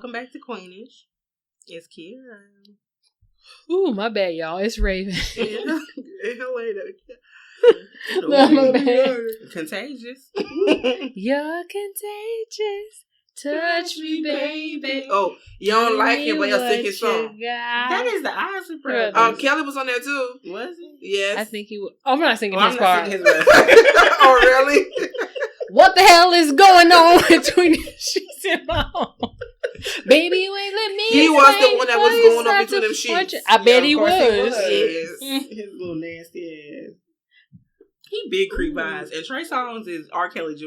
welcome back to Queenish. It's Kira. Ooh, my bad, y'all. It's Raven. No, my bad. Contagious. You're contagious. Touch me, baby. Oh, you don't like him, but you'll sing his song. That is the Ozzy Brothers. Kelly was on there too. Was he? Yes. I think he was. I'm not singing his part. Singing his Oh, really? What the hell is going on between sheets and my home? Baby, you ain't let me. He was the one that was going on between them sheets. I bet he was. Yes. His little nasty ass. He big creep vibes. And Trey Songz is R. Kelly Jr.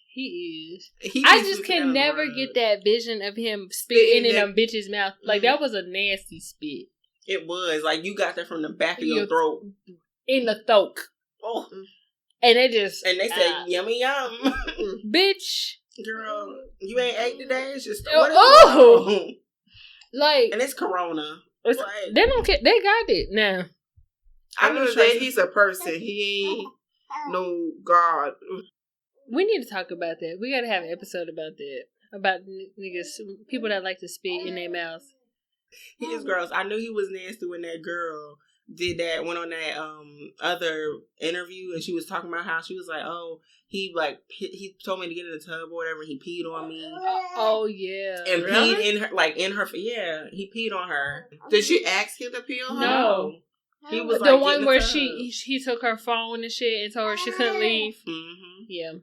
He is. I just can never get that vision of him spitting in a bitch's mouth. Like, that was a nasty spit. It was. Like, you got that from the back of your throat. In the throat. Oh. And they just... And they said, yummy yum. Bitch. Girl, you ain't ate today? It's just... Oh! Like... And it's Corona. They don't care. They got it now. I know that he's a person. He ain't no God. We need to talk about that. We gotta have an episode about that. About niggas, people that like to spit in their mouths. He is gross. I knew he was nasty when that girl went on that other interview, and she was talking about how she was like, oh, he told me to get in the tub or whatever. He peed on me. Oh yeah, and peed in her, yeah. He peed on her. Did she ask him to pee on her? No. He was the one where he took her phone and shit and told her she couldn't leave. Mm-hmm. Yeah.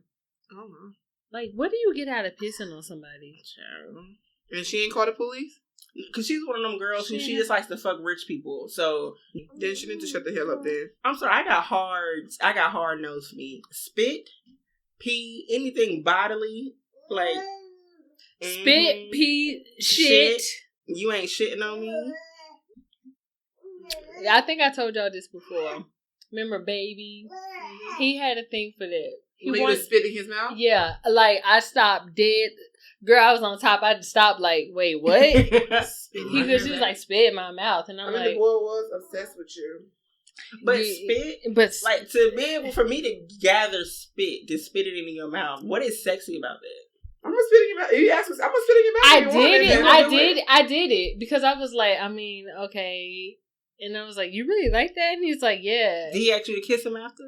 Oh. Like, what do you get out of pissing on somebody? And she ain't called the police? Because she's one of them girls who she just likes to fuck rich people. So then she need to shut the hell up there. I'm sorry, I got hard nose for me. Spit, pee, anything bodily, like spit, pee, shit. You ain't shitting on me. I think I told y'all this before. Remember Baby? He had a thing for that. He was spit in his mouth? Yeah. Like, I stopped dead. Girl, I was on top. I just stopped like, wait, what? She was like, spit in my mouth. And I'm like... the boy was obsessed with you. But like, to be able, for me to gather spit, to spit it in your mouth, what is sexy about that? I'm gonna spit in your mouth. You asked me, I'm gonna spit in your mouth. I did it. Because I was like, I mean, okay... And I was like, you really like that? And he's like, yeah. Did he ask you to kiss him after?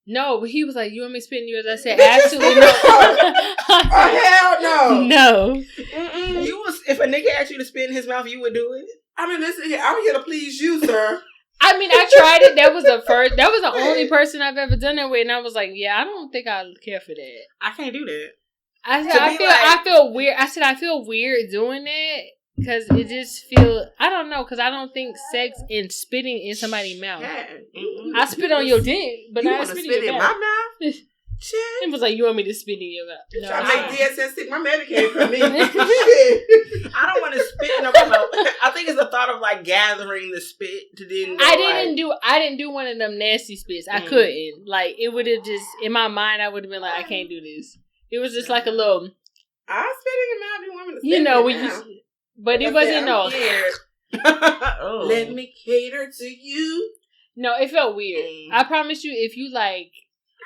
No, but he was like, you want me to spit in yours? I said, absolutely no. Oh, hell no. No. If a nigga asked you to spit in his mouth, you would do it? I mean, listen here. I'm here to please you, sir. I mean, I tried it. That was the only person I've ever done that with. And I was like, yeah, I don't think I care for that. I can't do that. I feel weird. I said, I feel weird doing that. Because it just I don't know, because I don't think sex and spitting in somebody's mouth. I spit on your dick, but you I spit in your mouth. My mouth? Shit. It was like, you want me to spit in your mouth? No, I make DSS stick my Medicaid for me. I don't want to spit in my mouth. I think it's the thought of like gathering the spit to then. I didn't do one of them nasty spits. I couldn't. Like, it would have just, in my mind, I would have been like, I can't do this. It was just like a little. I spit in your mouth. You want me to spit in your mouth? But it wasn't no. Let me cater to you. No, it felt weird. I promise you, if you like,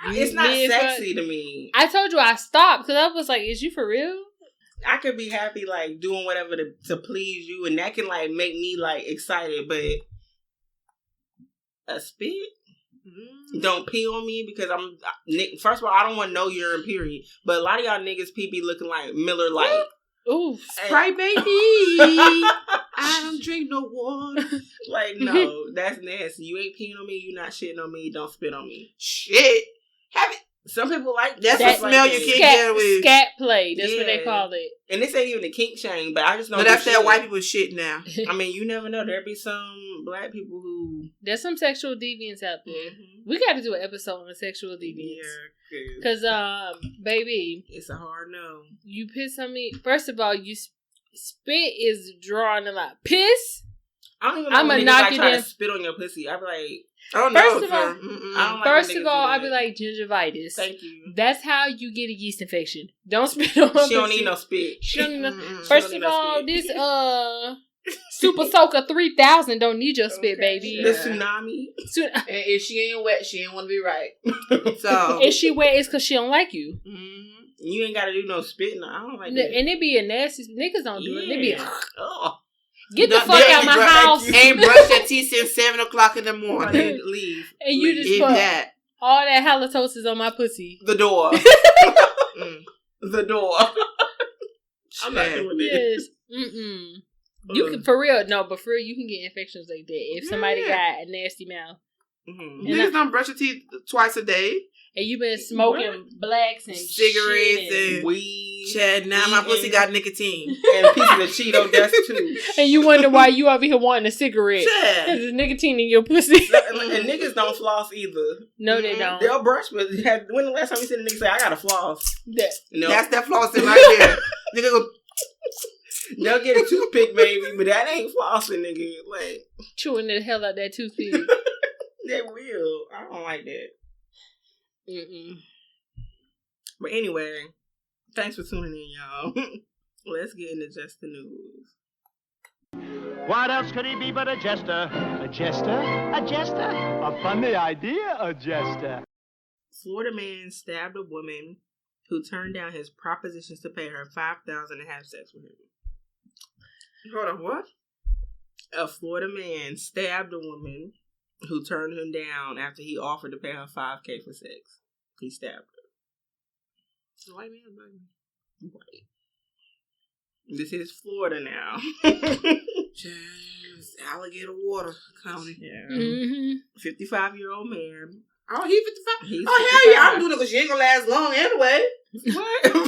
it's not sexy to me. I told you I stopped because I was like, "Is you for real?" I could be happy like doing whatever to please you, and that can like make me like excited. But a spit, don't pee on me because first of all, I don't want to know urine. Period. But a lot of y'all niggas pee be looking like Miller Lite. Ooh, Sprite, baby. I don't drink no water. Like, no, that's nasty. You ain't peeing on me. You not shitting on me. Don't spit on me. Shit. Have it. Some people like that's the smell you can't get with. Scat play. That's what they call it. And this ain't even a kink shame, but I just know. But that's that white people shit now. I mean, you never know. There be some black people who. There's some sexual deviants out there. Mm-hmm. We got to do an episode on sexual deviants. Yeah, because baby, it's a hard no. You piss on me. First of all, you spit is drawing a lot. Piss. I don't even know. I'm gonna knock it in. To spit on your pussy. I be like. First of all, I'd be like gingivitis. Thank you. That's how you get a yeast infection. Don't spit on her. She don't need no spit. First of all, this Super Soaker 3000 don't need your spit, baby. The tsunami. And if she ain't wet, she ain't want to be right. So if she wet, it's because she don't like you. Mm-hmm. You ain't gotta do no spitting. I don't like that. And it be a nasty. Niggas don't do it. They be. Oh. Get the fuck out my house. Ain't brush your teeth since 7 o'clock in the morning. Leave. And you just put all that halitosis on my pussy. The door. The door. I'm not doing this. Yes. You can, for real, but for real, you can get infections like that if somebody got a nasty mouth. Niggas don't brush your teeth twice a day. And you been smoking blacks and cigarettes and weed. Chad, now my pussy got nicotine. And pieces of Cheeto dust too. And you wonder why you over here wanting a cigarette. Chad. Because there's nicotine in your pussy. And niggas don't floss either. No, they don't. They'll brush, but when the last time you seen a nigga say, I gotta floss? No. That's that flossing right there. Nigga go... They'll get a toothpick maybe, but that ain't flossing, nigga. Like, chewing the hell out that toothpick. They will. I don't like that. But anyway, thanks for tuning in, y'all. Let's get into just the news. What else could he be but a jester? A jester? A jester? A funny idea, a jester. Florida man stabbed a woman who turned down his propositions to pay her $5,000 to have sex with him. Hold on, what? A Florida man stabbed a woman who turned him down after he offered to pay her $5,000 for sex. He stabbed her. White man, baby. White. This is Florida now. Just alligator water county. Yeah. 55-year-old man. Oh, he 55? Oh, hell yeah. I'm doing it because you ain't going to last long anyway. What? 5,000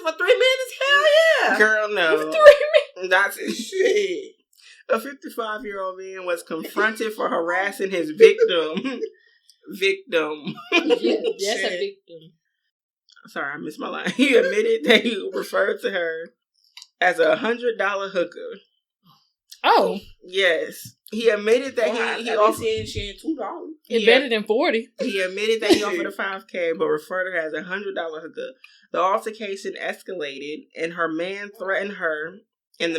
for 3 minutes? Hell yeah. Girl, no. For 3 minutes? That's his shit. A 55-year-old man was confronted for harassing his victim. Yeah, that's a victim. Sorry, I missed my line. He admitted that he referred to her as a $100 hooker. Oh. Yes. He admitted that he offered she $2. It's better than 40. He admitted that he offered a $5,000 but referred to her as a $100 hooker. The altercation escalated and the man threatened her and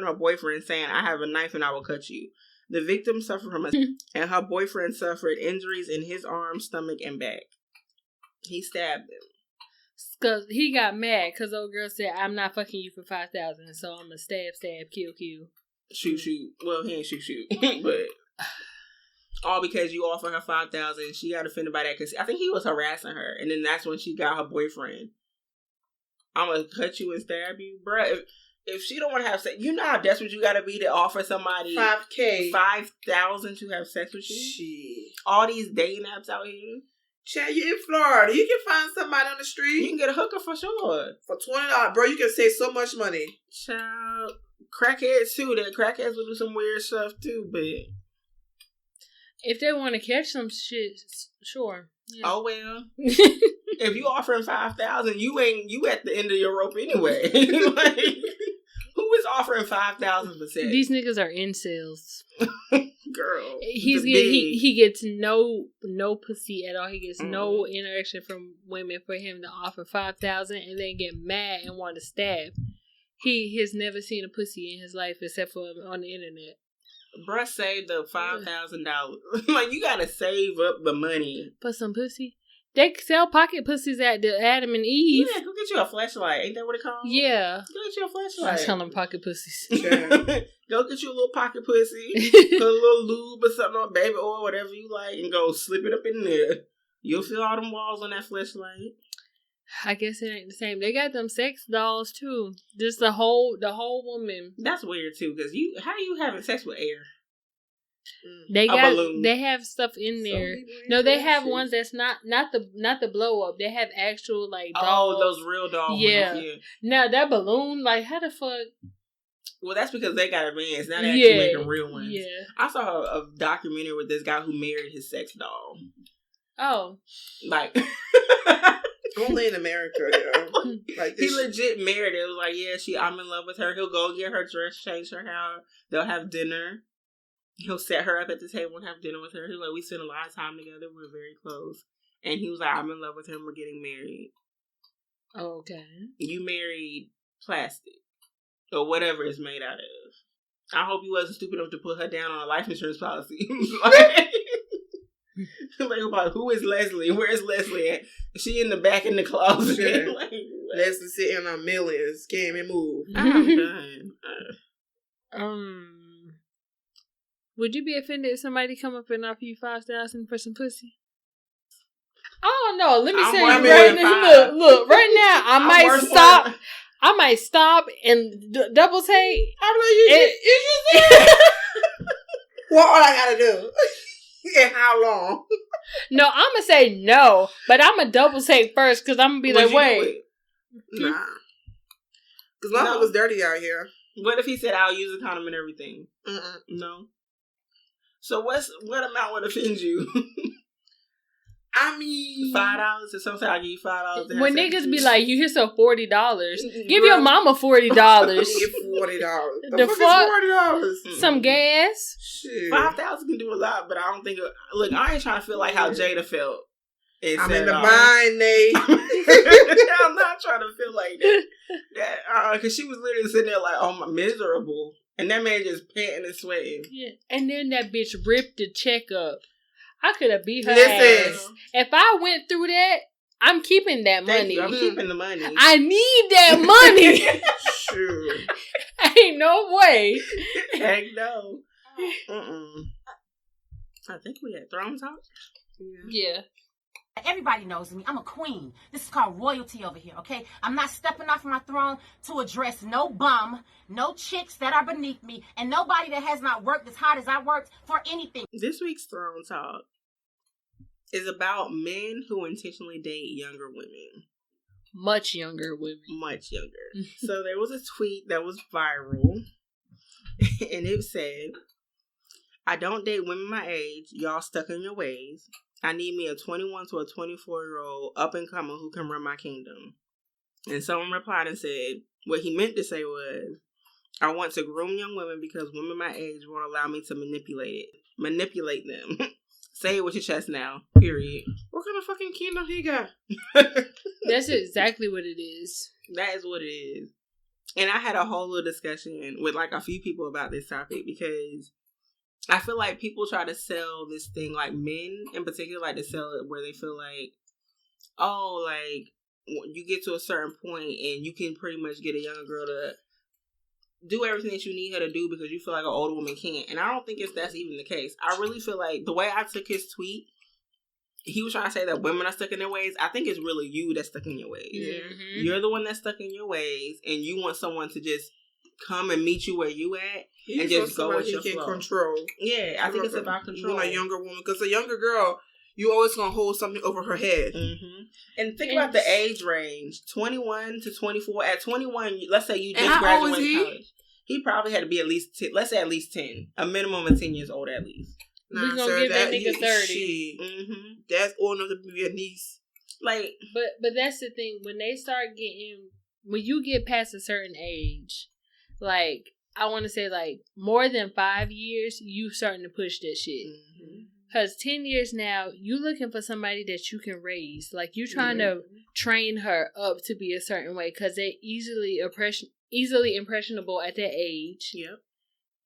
her boyfriend saying, I have a knife and I will cut you. The victim suffered from and her boyfriend suffered injuries in his arm, stomach, and back. He stabbed him. Because he got mad because old girl said, I'm not fucking you for $5,000, so I'm going to stab, kill. Shoot. Well, he ain't shoot. But all because you offered her $5,000, she got offended by that because I think he was harassing her. And then that's when she got her boyfriend. I'm going to cut you and stab you. Bruh, if she don't want to have sex, you know how desperate you got to be to offer somebody $5,000 to have sex with you? Shit. All these dating apps out here. Chad, you in Florida. You can find somebody on the street. You can get a hooker for sure. For $20, bro, you can save so much money. Child. Crackheads too. That crackheads will do some weird stuff too, but if they want to catch some shit, sure. Yeah. Oh well. If you offering $5,000, you at the end of your rope anyway. Like, who is offering $5,000 for sex? These niggas are incels. Girl, he gets no pussy at all. He gets no interaction from women for him to offer $5,000 and then get mad and want to stab. He has never seen a pussy in his life except for on the internet. Bruh saved up $5,000. Like, you gotta save up the money for some pussy. They sell pocket pussies at the Adam and Eve. Yeah, go get you a flashlight. Ain't that what it called? Yeah. Go get you a flashlight. I tell them pocket pussies. Go get you a little pocket pussy. Put a little lube or something on, baby oil, whatever you like, and go slip it up in there. You'll feel all them walls on that flashlight. I guess it ain't the same. They got them sex dolls too. Just the whole woman. That's weird too, because how you having sex with air? They have stuff in there. No, they have ones that's not the blow up. They have actual like dolls. Oh, those real dolls. Yeah. Now that balloon, like how the fuck? Well, that's because they got advanced. Now they're actually making real ones. Yeah. I saw a documentary with this guy who married his sex doll. Oh. Like. Only in America, yo. Like he legit married her. It was like, I'm in love with her. He'll go get her dress, change her hair. They'll have dinner. He'll set her up at the table and have dinner with her. He's like, we spend a lot of time together. We're very close. And he was like, I'm in love with him. We're getting married. Oh, okay. You married plastic. Or whatever it's made out of. I hope he wasn't stupid enough to put her down on a life insurance policy. Like, about who is Leslie? Where's Leslie at? She in the back in the closet. Yeah. Like, Leslie sitting on millions. Can't even move. I'm done. Would you be offended if somebody come up and offer you $5,000 for some pussy? I don't know. Let me tell you right now. Look, right now I might stop and double take. I'm like, you what all I gotta do? And how long? No, I'm gonna say no, but I'm gonna double take first because I'm gonna be like, wait. Nah. Because my was dirty out here. What if he said, I'll use a condom and everything? No. So what amount would offend you? I mean, $5. If something I give you $5. When niggas be like, you here's some $40, give your mama $40. Give $40. The fuck? $40. Some gas. Shit. $5,000 can do a lot, but I don't think. Look, I ain't trying to feel like how Jada felt. I'm in the bind, Nate. I'm not trying to feel like that. Because she was literally sitting there like, oh, my, miserable. And that man just panting and sweating. Yeah. And then that bitch ripped the check up. I could have beat her ass. If I went through that, I'm keeping that money. I'm keeping the money. I need that money. Sure. Ain't no way. Heck no. I think we had Throne Talk. Yeah. Everybody knows me. I'm a queen. This is called royalty over here, okay? I'm not stepping off my throne to address no bum, no chicks that are beneath me, and nobody that has not worked as hard as I worked for anything. This week's Throne Talk is about men who intentionally date younger women. Much younger women. Much younger. So there was a tweet that was viral, and it said, I don't date women my age. Y'all stuck in your ways. I need me a 21 to a 24-year-old up-and-comer who can run my kingdom. And someone replied and said, what he meant to say was, I want to groom young women because women my age won't allow me to manipulate them. Say it with your chest now, period. What kind of fucking kingdom he got? That's exactly what it is. That is what it is. And I had a whole little discussion with like a few people about this topic because I feel like people try to sell this thing, like men in particular, like to sell it where they feel like, oh, like you get to a certain point and you can pretty much get a younger girl to do everything that you need her to do because you feel like an older woman can't. And I don't think that's even the case. I really feel like the way I took his tweet, he was trying to say that women are stuck in their ways. I think it's really you that's stuck in your ways. Mm-hmm. You're the one that's stuck in your ways and you want someone to just come and meet you where you at and just go with your flow. Control. Yeah, I think it's about control. You want a younger woman because a younger girl, you always gonna hold something over her head. Mm-hmm. And think about the age range: 21 to 24. At 21, let's say you just graduated college. He probably had to be at least 10, let's say at least 10, a minimum of 10 years old at least. We're gonna give that nigga 30. That's old enough to be a niece. Like, but that's the thing. When they start when you get past a certain age, like I want to say like more than 5 years, you starting to push that shit. Because 10 years now, you looking for somebody that you can raise. Like you trying to train her up to be a certain way because they're easily impressionable at that age. Yep.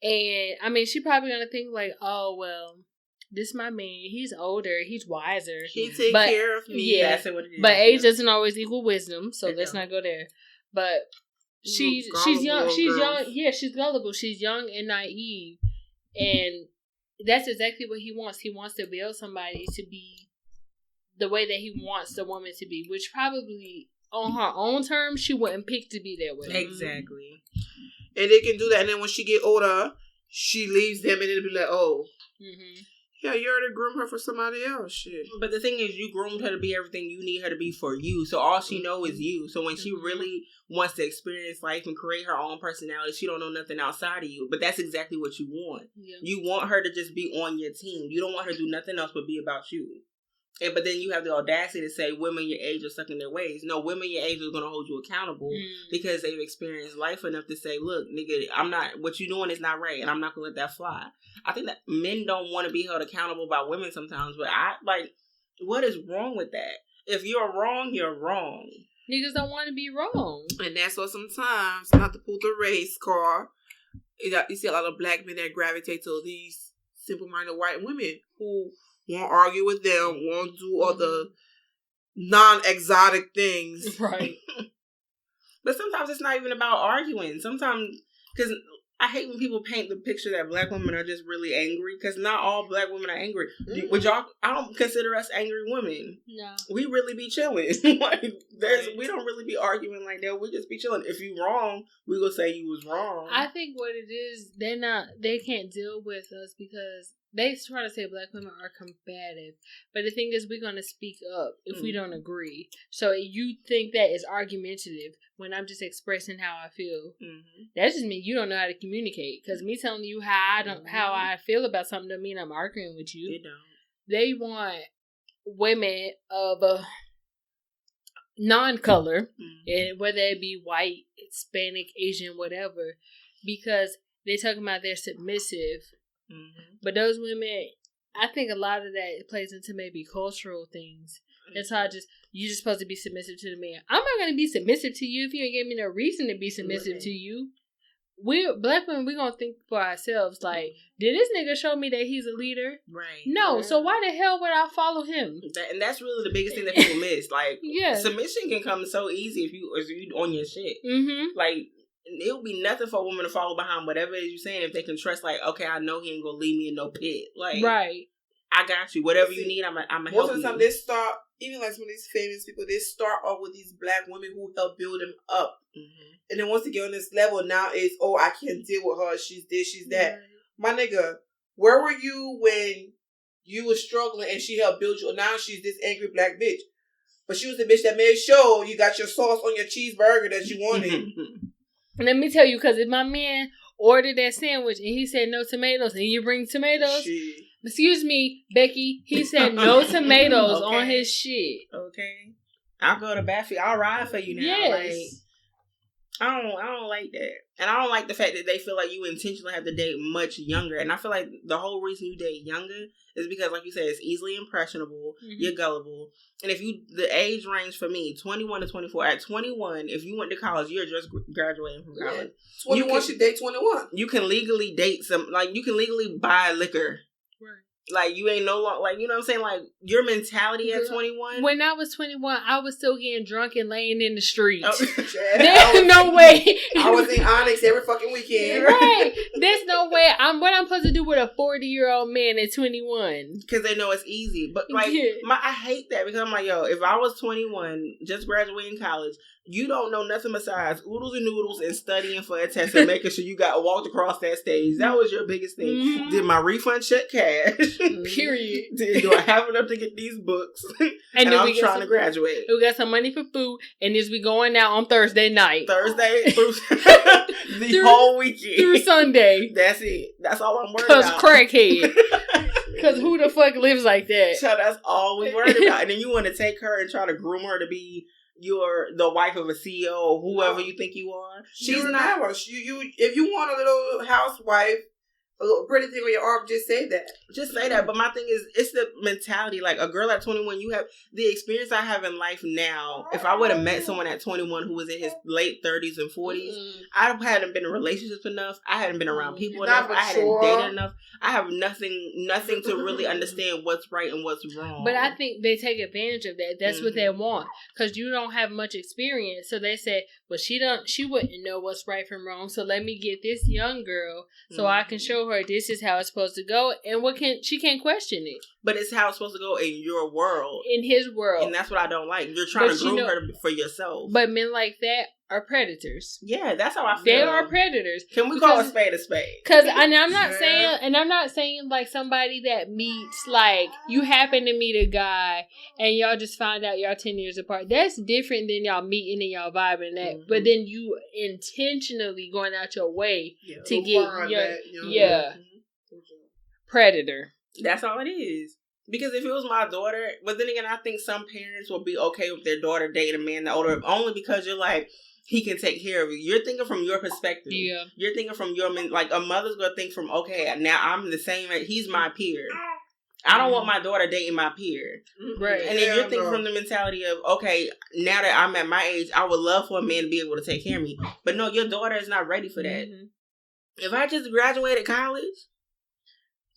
And I mean, she probably gonna think like, oh well, this is my man. He's older. He's wiser. He take care of me. Yeah. That's what it is. But age doesn't always equal wisdom, so let's not go there. But she's young. She's young. Yeah, she's gullible. She's young and naive, and that's exactly what he wants. He wants to build somebody to be the way that he wants the woman to be, which probably on her own terms she wouldn't pick to be that way. Exactly. And they can do that, and then when she get older, she leaves them, and it'll be like, oh. Yeah, you already groomed her for somebody else. Shit. But the thing is, you groomed her to be everything you need her to be for you. So all she know is you. So when she really wants to experience life and create her own personality, she don't know nothing outside of you. But that's exactly what you want. Yeah. You want her to just be on your team. You don't want her to do nothing else but be about you. But then you have the audacity to say women your age are stuck in their ways. No, women your age are going to hold you accountable because they've experienced life enough to say, look, nigga, what you're doing is not right, and I'm not going to let that fly. I think that men don't want to be held accountable by women sometimes, but what is wrong with that? If you're wrong, you're wrong. Niggas don't want to be wrong. And that's what sometimes, not to pull the race car, you see a lot of black men that gravitate to these simple-minded white women who won't argue with them, won't do all the non-exotic things. Right. But sometimes it's not even about arguing. Sometimes, because I hate when people paint the picture that black women are just really angry, because not all black women are angry. Mm-hmm. Would y'all? I don't consider us angry women. No, we really be chilling. Like we don't really be arguing like that. We just be chilling. If you wrong, we gonna say you was wrong. I think what it is, they can't deal with us because they try to say black women are combative, but the thing is, we're gonna speak up if we don't agree. So you think that is argumentative when I'm just expressing how I feel. Mm-hmm. That just means you don't know how to communicate. Because me telling you how I feel about something doesn't mean I'm arguing with you. They don't. They want women of a non-color, and whether it be white, Hispanic, Asian, whatever, because they're talking about they're submissive. Mm-hmm. But those women, I think a lot of that plays into maybe cultural things. That's how you're just supposed to be submissive to the man. I'm not going to be submissive to you if you ain't give me no reason to be submissive to you. Black women, we're going to think for ourselves, like, did this nigga show me that he's a leader? Right. No, so why the hell would I follow him? And that's really the biggest thing that people miss. Like, submission can come so easy if you on your shit. Mm-hmm. Like, it would be nothing for a woman to follow behind whatever it is you're saying if they can trust, like, okay, I know he ain't going to leave me in no pit. Like, right. I got you. Whatever you need, I'm going to help you. Most of the time, they start, even like some of these famous people, they start off with these black women who help build them up. Mm-hmm. And then once they get on this level, now it's, oh, I can't deal with her. She's this, she's that. Right. My nigga, where were you when you were struggling and she helped build you? Now she's this angry black bitch. But she was the bitch that made sure you got your sauce on your cheeseburger that you wanted. Let me tell you, because if my man ordered that sandwich and he said no tomatoes and you bring tomatoes... Excuse me, Becky. He said no tomatoes on his shit. Okay, I'll go to bat for you. I'll ride for you now. Yes. Like, I don't like that, and I don't like the fact that they feel like you intentionally have to date much younger. And I feel like the whole reason you date younger is because, like you said, it's easily impressionable. Mm-hmm. You're gullible, and the age range for me, 21 to 24. At 21, if you went to college, you're just graduating from college. 21 should date 21. You can legally date you can legally buy liquor. Right. Like, you ain't no longer, like, you know what I'm saying? Like, your mentality at 21. When I was 21, I was still getting drunk and laying in the streets. There's no way. I was in Onyx every fucking weekend. Right. There's no way. What I'm supposed to do with a 40-year-old man at 21? Because they know it's easy. But, like, I hate that because I'm like, yo, if I was 21, just graduating college, you don't know nothing besides oodles and noodles and studying for a test and making sure you got walked across that stage. That was your biggest thing. Mm-hmm. Did my refund check cash? Period. Do I have enough to get these books? And I'm trying to graduate. We got some money for food, and this we going out on Thursday night. Thursday through the whole weekend. Through Sunday. That's it. That's all I'm worried about. Because crackhead. Because who the fuck lives like that? So that's all we worried about. And then you want to take her and try to groom her to be the wife of a CEO or whoever you think you are. She's not. You if you want a little housewife, a little pretty thing on your arm, just say that. Just say that. But my thing is, it's the mentality. Like, a girl at 21, you have the experience I have in life now. If I would have met someone at 21 who was in his late 30s and 40s, I hadn't been in relationships enough. I hadn't been around people enough. I hadn't dated enough. I have nothing to really understand what's right and what's wrong. But I think they take advantage of that. That's what they want. Because you don't have much experience. So they say, well, she wouldn't know what's right from wrong. So let me get this young girl so I can show her this is how it's supposed to go. And she can't question it. But it's how it's supposed to go in your world. In his world. And that's what I don't like. You're trying to groom her for yourself. But men like that are predators. Yeah, that's how I feel. They are predators. Can we call a spade a spade? Because I'm not saying like somebody that meets, like, you happen to meet a guy and y'all just find out y'all 10 years apart. That's different than y'all meeting and y'all vibing that. Mm-hmm. But then you intentionally going out your way to get predator. That's all it is. Because if it was my daughter, but then again, I think some parents will be okay with their daughter dating a man that older, only because you're like, he can take care of you. You're thinking from your perspective. Yeah. You're thinking from like, a mother's going to think from, okay, now I'm the same, he's my peer. I don't want my daughter dating my peer. Right. And then you're thinking from the mentality of, okay, now that I'm at my age, I would love for a man to be able to take care of me. But no, your daughter is not ready for that. Mm-hmm. If I just graduated college,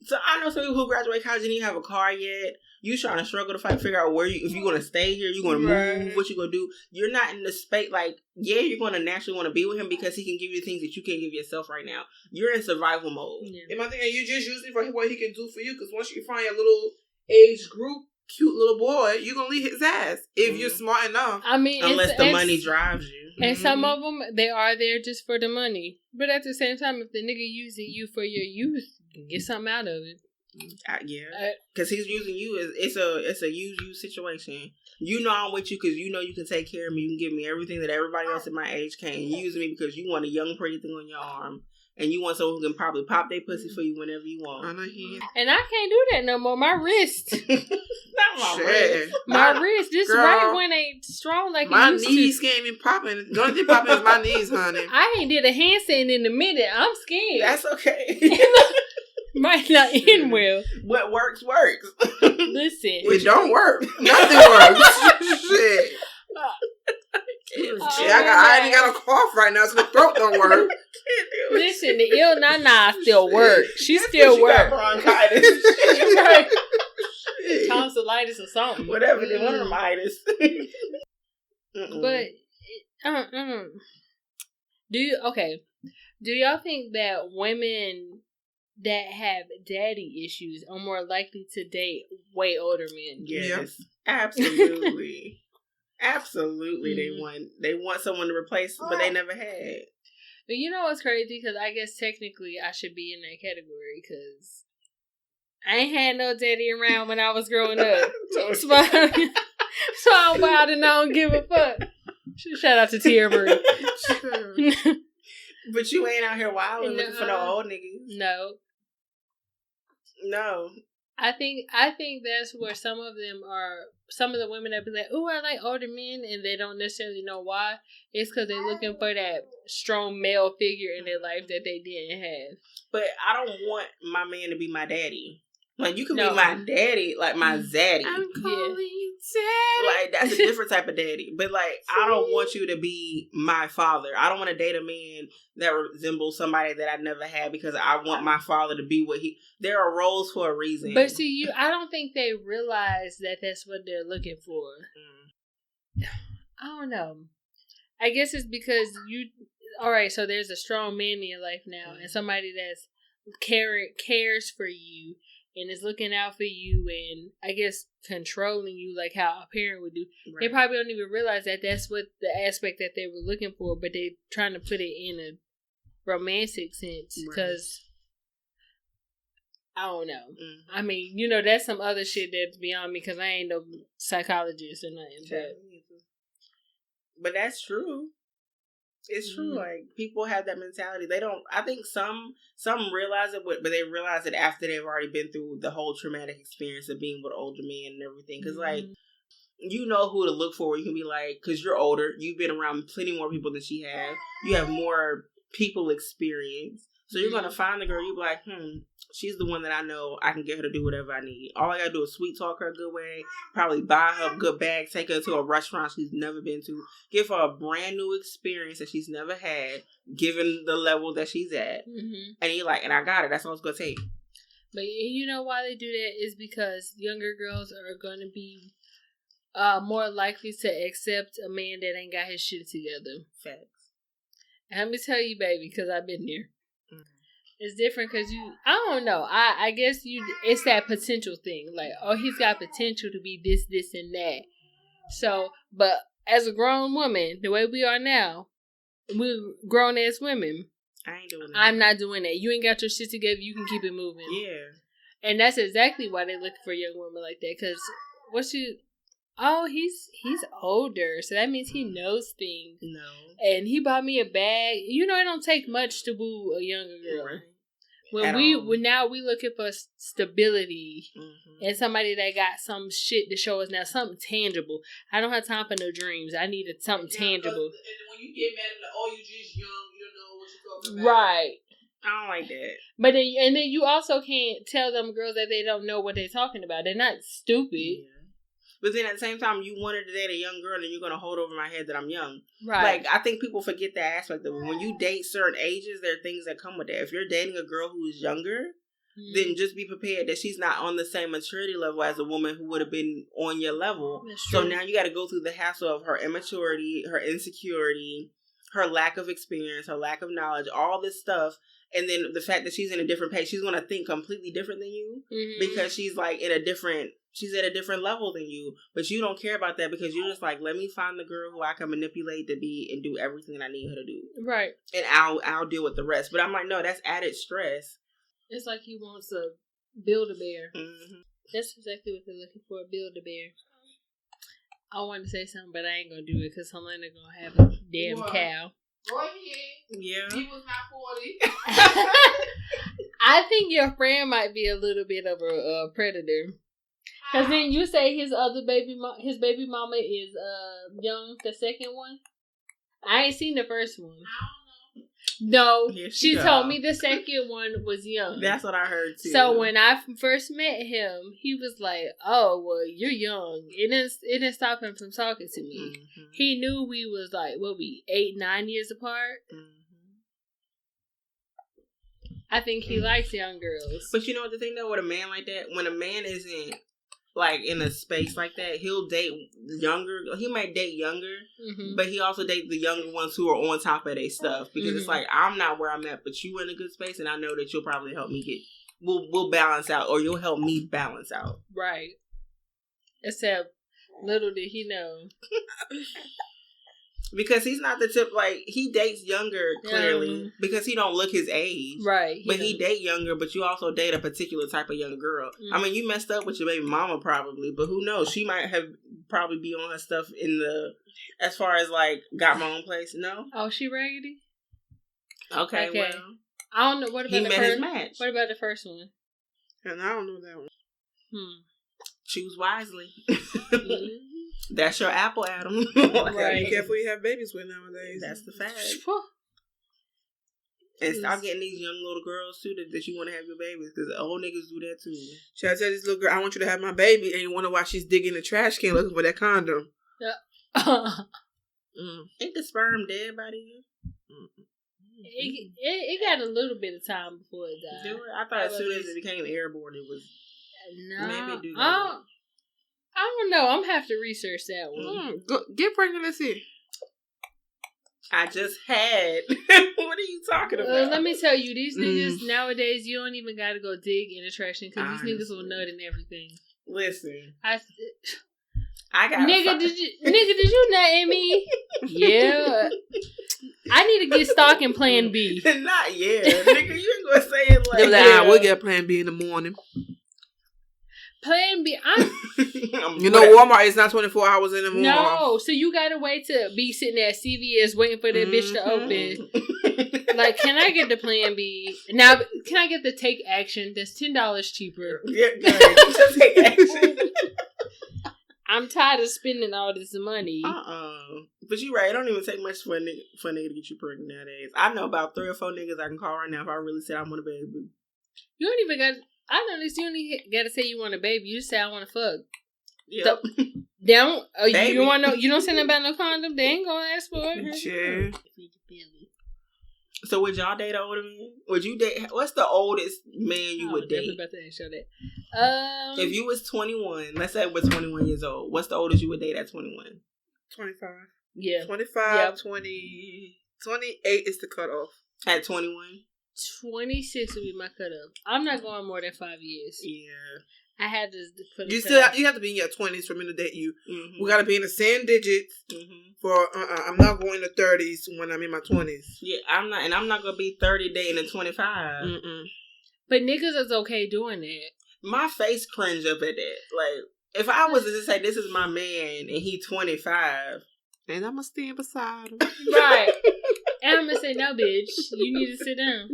So I know some people who graduate college and didn't have a car yet. You trying to struggle to figure out where if you're going to stay here, you're going to move, what you going to do. You're not in the space, like, yeah, you're going to naturally want to be with him because he can give you things that you can't give yourself right now. You're in survival mode. Yeah. And my thing is, you just using for what he can do for you, because once you find your little age group, cute little boy, you're going to leave his ass if you're smart enough. I mean, unless the money drives you. And some of them, they are there just for the money. But at the same time, if the nigga using you for your youth, you can get something out of it. Yeah, because he's using you. It's a use situation. You know I'm with you because you know you can take care of me. You can give me everything that everybody else at my age can. You using me because you want a young pretty thing on your arm, and you want someone who can probably pop their pussy for you whenever you want. And I can't do that no more. My wrist, not my wrist. My wrist. This right one ain't strong like my it used knees to. can't even popping. The only thing popping is my knees, honey. I ain't did a handstand in a minute. I'm scared. That's okay. Might not end well. What works, works. Listen. It don't work. Nothing works. Shit. I ain't got a cough right now, so the throat don't work. Listen, the ill nana still work. She still work. Bronchitis. Right. Tonsillitis or something. Whatever. They want them itis. But do y'all think that women that have daddy issues are more likely to date way older men? Yes, absolutely. Absolutely, they want someone to replace, but they never had. But you know what's crazy? Because I guess technically I should be in that category because I ain't had no daddy around when I was growing up. So I'm wild and I don't give a fuck. Shout out to Tierra Marie. But you ain't out here wilding looking for no old niggas. No. I think that's where some of the women that be like, "Ooh, I like older men," and they don't necessarily know why. It's because they're looking for that strong male figure in their life that they didn't have. But I don't want my man to be my daddy. Like, you can be my daddy, like my zaddy. I'm calling you daddy. Like, that's a different type of daddy. But, like, I don't want you to be my father. I don't want to date a man that resembles somebody that I never had because I want my father to be what he... There are roles for a reason. But see, I don't think they realize that that's what they're looking for. I don't know. I guess it's because alright, so there's a strong man in your life now and somebody that's cares for you and is looking out for you and I guess controlling you like how a parent would do. Right. They probably don't even realize that that's what the aspect that they were looking for, but they're trying to put it in a romantic sense because I don't know. Mm-hmm. I mean, that's some other shit that's beyond me because I ain't no psychologist or nothing. But that's true. It's true. Like, people have that mentality. They don't. I think some realize it, but they realize it after they've already been through the whole traumatic experience of being with older men and everything. Because, like, you know who to look for. You can be like, because you're older, you've been around plenty more people than she has. You have more people experience. So you're going to find the girl, you be like, she's the one that I know I can get her to do whatever I need. All I got to do is sweet talk her a good way, probably buy her a good bag, take her to a restaurant she's never been to, give her a brand new experience that she's never had, given the level that she's at. Mm-hmm. And you're like, and I got her. That's all it's going to take. But you know why they do that is because younger girls are going to be more likely to accept a man that ain't got his shit together. Facts. And let me tell you, baby, because I've been there. It's different because I don't know. I guess it's that potential thing. Like, oh, he's got potential to be this, and that. So, but as a grown woman, the way we are now, we're grown as women. I ain't doing that. I'm not doing that. You ain't got your shit together. You can keep it moving. Yeah. And that's exactly why they look for young women like that. Because he's older, so that means he knows things. No. And he bought me a bag. It don't take much to woo a younger girl. Right. When we looking for stability and somebody that got some shit to show us now, something tangible. I don't have time for no dreams. I need something tangible. And when you get mad, like, oh, you just young, you don't know what you're talking about. Right. I don't like that. But then you also can't tell them girls that they don't know what they're talking about. They're not stupid. Yeah. But then at the same time, you wanted to date a young girl and you're going to hold over my head that I'm young. Right. Like, I think people forget that aspect of it. When you date certain ages, there are things that come with that. If you're dating a girl who is younger, then just be prepared that she's not on the same maturity level as a woman who would have been on your level. So now you got to go through the hassle of her immaturity, her insecurity, her lack of experience, her lack of knowledge, all this stuff. And then the fact that she's in a different pace, she's going to think completely different than you because she's like she's at a different level than you. But you don't care about that because you're just like, let me find the girl who I can manipulate to be and do everything I need her to do. Right. And I'll deal with the rest. But I'm like, no, that's added stress. It's like he wants a Build-A-Bear. Mm-hmm. That's exactly what they're looking for, a Build-A-Bear. I wanted to say something, but I ain't going to do it because Helena going to have a damn cow. Go ahead. Yeah. He was not 40. I think your friend might be a little bit of a predator. Because then you say his baby mama is young, the second one. I ain't seen the first one. No, she told me the second one was young. That's what I heard too. So when I first met him, he was like, "Oh, well, you're young." It didn't stop him from talking to me. Mm-hmm. He knew we was like 8-9 years apart. Mm-hmm. I think he likes young girls. But you know what the thing though, with a man like that, when a man isn't like in a space like that, he'll date younger. He might date younger, but he also date the younger ones who are on top of their stuff because it's like, I'm not where I'm at, but you in a good space, and I know that you'll probably help me get. We'll balance out, or you'll help me balance out. Right. Except, little did he know. Because he's not the tip, like, he dates younger, clearly, because he don't look his age. Right. But he date younger, but you also date a particular type of young girl. Mm-hmm. I mean, you messed up with your baby mama probably, but who knows? She might have probably be on her stuff as far as, like, got my own place. No? Oh, she raggedy? Okay, well. I don't know. What about the first his match. What about the first one? And I don't know that one. Choose wisely. That's your apple, Adam. Right. Be careful you have babies with nowadays. That's the fact. And stop getting these young little girls too that you want to have your babies, because old niggas do that too. Should I tell this little girl, I want you to have my baby, and you wonder why she's digging the trash can looking for that condom? Yeah. Ain't the sperm dead by then? It got a little bit of time before it died. I thought as soon as it became airborne, it was. No, maybe it do. I don't know. I'm gonna have to research that one. Get pregnant. Let's see. I just had. What are you talking about? Let me tell you, these niggas nowadays, you don't even gotta go dig in the trash can because these niggas will nut and everything. Listen, I got did you nut in me? Yeah. I need to get stock in Plan B. Not yet, nigga. You ain't gonna say it like that. We'll get Plan B in the morning. Plan B. You know, Walmart is not 24 hours in the morning. No, so you gotta wait to be sitting at CVS waiting for that bitch to open. Like, can I get the Plan B? Now, can I get the Take Action? That's $10 cheaper. Yeah, just Take Action. I'm tired of spending all this money. But you're right. It don't even take much for a nigga to get you pregnant nowadays. I know about 3 or 4 niggas I can call right now if I really said I want a baby. You don't even got. I know this. You only gotta say you want a baby. You just say I want to fuck. Yep. So, they don't. You want no? You don't say nothing about no condom. They ain't gonna ask for it. Sure. So would y'all date an older man? Would you date? What's the oldest man you would date? I'm about to ask you that. If you was 21, let's say we're 21 years old. What's the oldest you would date at 21? 25. Yeah. 25, 20, 28 is the cutoff. At 21? 26 would be my cutoff. I'm not going more than 5 years. Yeah. I had to put you have to be in your 20s for me to date you. Mm-hmm. We got to be in the same digits for I'm not going to 30s when I'm in my 20s. Yeah, I'm not, and I'm not going to be 30 dating at 25. Mm-mm. But niggas is okay doing that. My face cringe up at that. Like, if I was to say this is my man and he 25, and I'm going to stand beside him. Right. And I'm going to say, no, bitch, you need to sit down.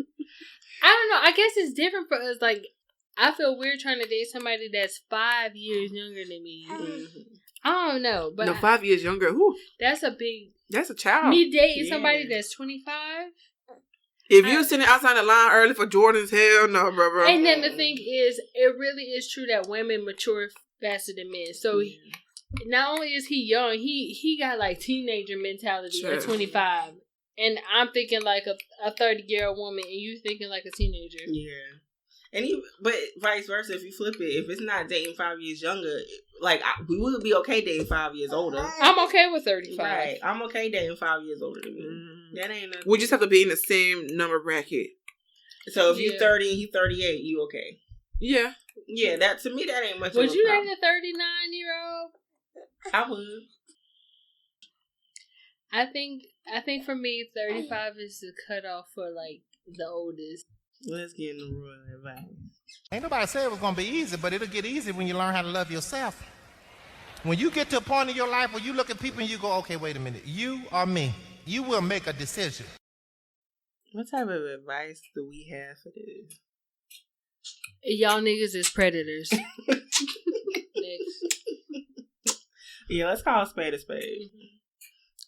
I don't know. I guess it's different for us. Like, I feel weird trying to date somebody that's 5 years younger than me. Mm-hmm. I don't know. But 5 years younger. Whew. That's a child. Me dating somebody that's 25. If you're sitting outside the line early for Jordan's, hell no, bro. And then the thing is, it really is true that women mature faster than men. So not only is he young, he got like teenager mentality at 25. And I'm thinking like a 30-year-old woman, and you thinking like a teenager. Yeah. But vice versa, if you flip it, if it's not dating 5 years younger, like we would be okay dating 5 years older. I'm okay with 35. Right, I'm okay dating 5 years older than me. That ain't nothing. We just have to be in the same number bracket. So if you 30 and he 38, you okay? Yeah. Yeah, that to me that ain't much. Would you date a 39-year-old? I would. I think for me, 35 is the cutoff for like the oldest. Let's get in the royal advice. Ain't nobody said it was gonna be easy, but it'll get easy when you learn how to love yourself. When you get to a point in your life where you look at people and you go, okay, wait a minute, you or me, you will make a decision. What type of advice do we have for this? Y'all niggas is predators. Next. Yeah, let's call a spade a spade. Mm-hmm.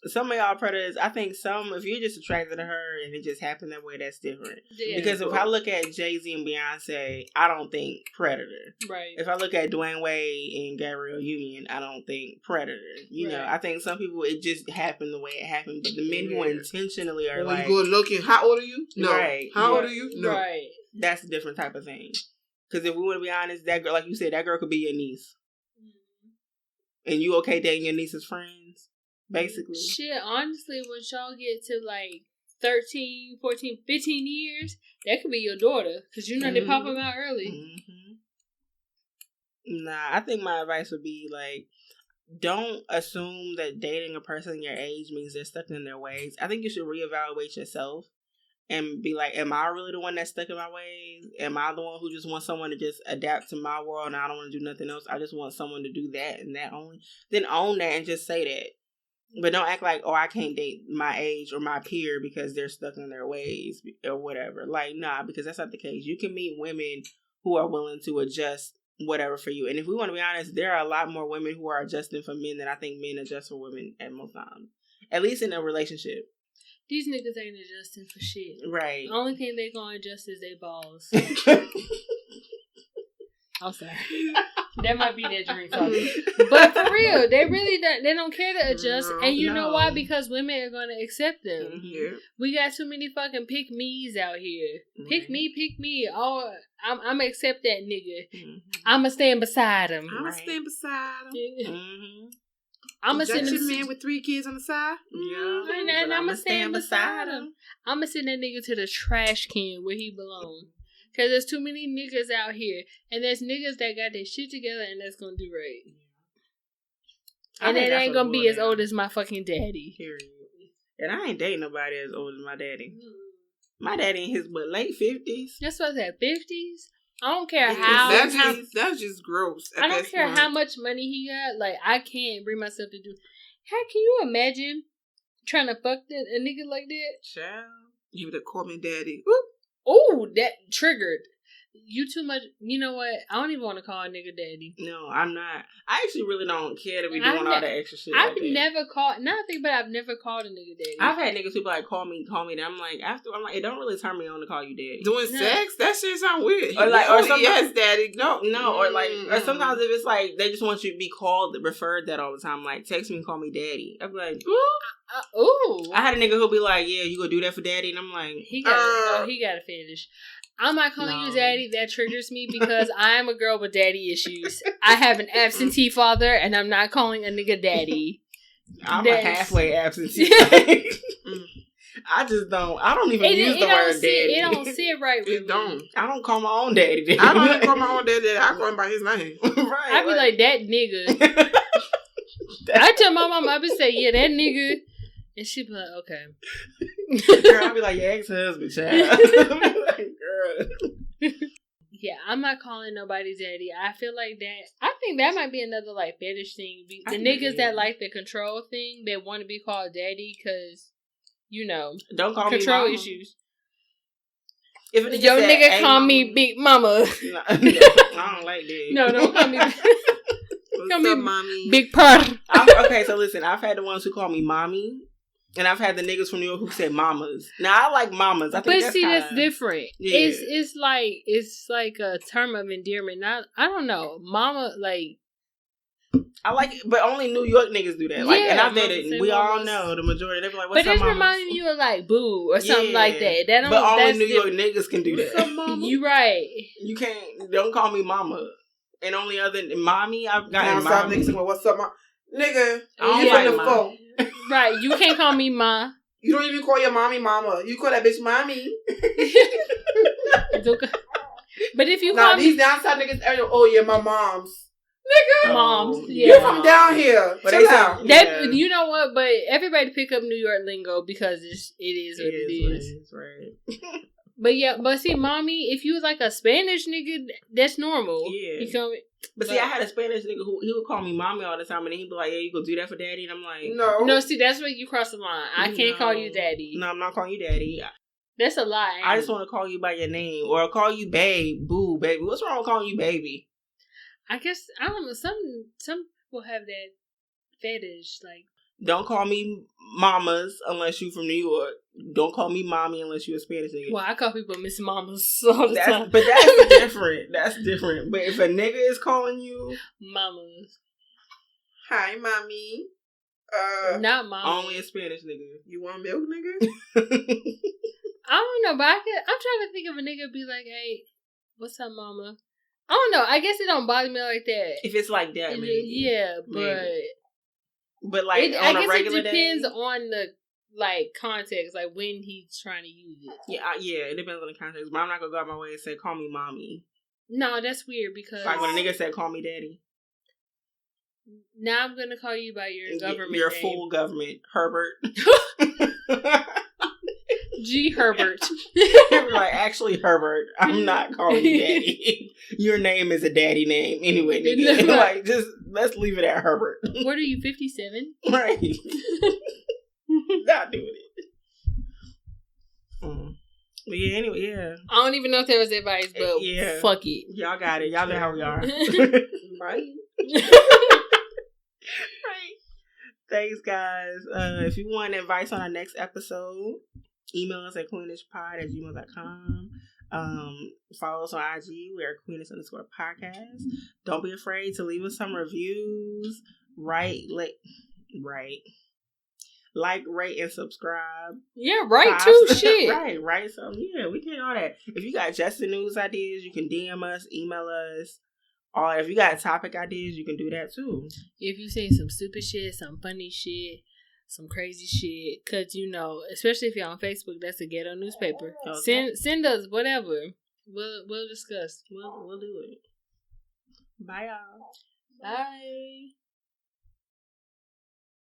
Some of y'all predators, I think some, if you're just attracted to her and it just happened that way, that's different. Yeah, because if I look at Jay-Z and Beyonce, I don't think predator. Right. If I look at Dwayne Wade and Gabrielle Union, I don't think predator. You know, I think some people, it just happened the way it happened. But the men who intentionally are like... you go looking, how old are you? No. Right. How old are you? No. Right. That's a different type of thing. Because if we want to be honest, that girl, like you said, that girl could be your niece. Mm-hmm. And you okay dating your niece's friends? Basically. Shit, honestly, when y'all get to like 13, 14, 15 years, that could be your daughter. Because you know they pop them out early. Mm-hmm. Nah, I think my advice would be like, don't assume that dating a person your age means they're stuck in their ways. I think you should reevaluate yourself and be like, am I really the one that's stuck in my ways? Am I the one who just wants someone to just adapt to my world and I don't want to do nothing else? I just want someone to do that and that only. Then own that and just say that. But don't act like, oh, I can't date my age or my peer because they're stuck in their ways or whatever. Like, nah, because that's not the case. You can meet women who are willing to adjust whatever for you. And if we want to be honest, there are a lot more women who are adjusting for men than I think men adjust for women at most times. At least in a relationship. These niggas ain't adjusting for shit. Right. The only thing they gonna adjust is their balls. I'm sorry. That might be their dream talking. But for real, they don't care to adjust. No, and you know why? Because women are going to accept them. Mm-hmm. We got too many fucking pick-me's out here. Mm-hmm. Pick me. Oh, I'm going to accept that nigga. Mm-hmm. I'm going to stand beside him. I'm going to stand beside him. Yeah. Mm-hmm. I'm going to send a man with 3 kids on the side. Yeah. And I'm going to stand beside him. I'm going to send that nigga to the trash can where he belongs. Because there's too many niggas out here. And there's niggas that got their shit together and that's going to do right. And it ain't going to be as old as my fucking daddy. Period. And I ain't dating nobody as old as my daddy. My daddy in his late 50s. That's what I said, 50s? I don't care how... That's just gross. I don't care how much money he got. Like, I can't bring myself to do... How can you imagine trying to fuck a nigga like that? Child. He would have called me daddy. Whoop. Oh, that triggered. You too much. You know what? I don't even want to call a nigga daddy. No, I'm not. I actually really don't care to be doing all that extra shit. I've never called. Nothing, but I've never called a nigga daddy. I've had niggas who be like, call me. I'm like, it don't really turn me on to call you daddy. Doing sex? That shit sound weird. Or like, or sometimes, yes, daddy. No, or like, or sometimes if it's like they just want you to be called, referred that all the time. Like, text me and call me daddy. I'm like, ooh. I had a nigga who'll be like, yeah, you gonna do that for daddy? And I'm like, he got a fetish. I'm not calling you daddy. That triggers me because I'm a girl with daddy issues. I have an absentee father, and I'm not calling a nigga daddy. I'm a halfway absentee. I don't even use the word daddy. It don't sit right with me. I don't call my own daddy. I don't even call my own daddy. I call him by his name. Right. I be like, that nigga. I tell my mom, I be say, yeah, that nigga. And she be like, okay. Girl, I be like, your ex-husband, child. Like, girl. Yeah, I'm not calling nobody daddy. I feel like that. I think that might be another like fetish thing. The niggas that like the control thing, they want to be called daddy because, you know, don't call control me issues. If your nigga call me Big Mama. No, I don't like that. No, don't call me. Call me mommy. Big Purr. Okay, so listen, I've had the ones who call me mommy. And I've had the niggas from New York who said mamas. Now I like mamas. I think that's different. Yeah. It's like a term of endearment. I don't know. Mama, like I like it, but only New York niggas do that. Like, Yeah, and I've dated. We all know the majority. They be like, "What's but up, that's mama?" reminding you of like boo or something like that. That don't, but only that's New York niggas can do that. What's up, mama? You right. You can't. Don't call me mama. And only other mommy, I've gotten down mommy. south niggas. What's up, mama? Nigga, I don't you like from the mama. phone. Right. You can't call me ma. You don't even call your mommy mama. You call that bitch mommy. But if you call me, these down south niggas, oh yeah, my mom's. Nigga, moms, yeah. You from down here? But Chill they out. say, you know what? But everybody pick up New York lingo because it is what it is. Right. But see, mommy, if you was like a Spanish nigga, that's normal. Yeah. You feel me? But see, I had a Spanish nigga who he would call me mommy all the time, and he'd be like, "Yeah, you go do that for daddy," and I'm like, no. See, that's where you cross the line. I can't call you daddy. No, I'm not calling you daddy. That's a lie. I just want to call you by your name, or I'll call you babe, boo, baby. What's wrong with calling you baby? I guess I don't know. Some people have that fetish, like. Don't call me mamas unless you from New York. Don't call me mommy unless you a Spanish nigga. Well, I call people Miss Mamas all the time. But that's different. That's different. But if a nigga is calling you Mamas. Hi, mommy. Not mama. Only a Spanish nigga. You want milk, nigga? I don't know, but I'm trying to think of a nigga be like, hey, what's up, mama? I don't know. I guess it don't bother me like that. If it's like that, maybe. Yeah, but maybe. But like on a regular day, it depends on the like context, like when he's trying to use it. Yeah, it depends on the context. But I'm not gonna go out my way and say call me mommy. No, that's weird because like when a nigga said call me daddy. Now I'm gonna call you by your government your name. full government, Herbert. G. Herbert. Like, actually, Herbert, I'm not calling you daddy. Your name is a daddy name anyway, nigga. Like, just let's leave it at Herbert. What are you, 57? Right. Not doing it. But yeah, anyway, yeah. I don't even know if there was advice, but yeah. Fuck it. Y'all got it. Y'all know how we are. Right. Right. Thanks, guys. If you want advice on our next episode, email us at queenishpod@gmail.com. Follow us on IG. We are Queenish_podcast. Don't be afraid to leave us some reviews. Like, rate, and subscribe. Yeah, right too. Shit. Right. So yeah, we did all that. If you got Justin news ideas, you can DM us, email us. Or if you got topic ideas, you can do that too. If you say some stupid shit, some funny shit, some crazy shit, because you know, especially if you're on Facebook, that's a ghetto newspaper. Okay. Send us whatever. We'll discuss. We'll do it. Bye, y'all. Bye.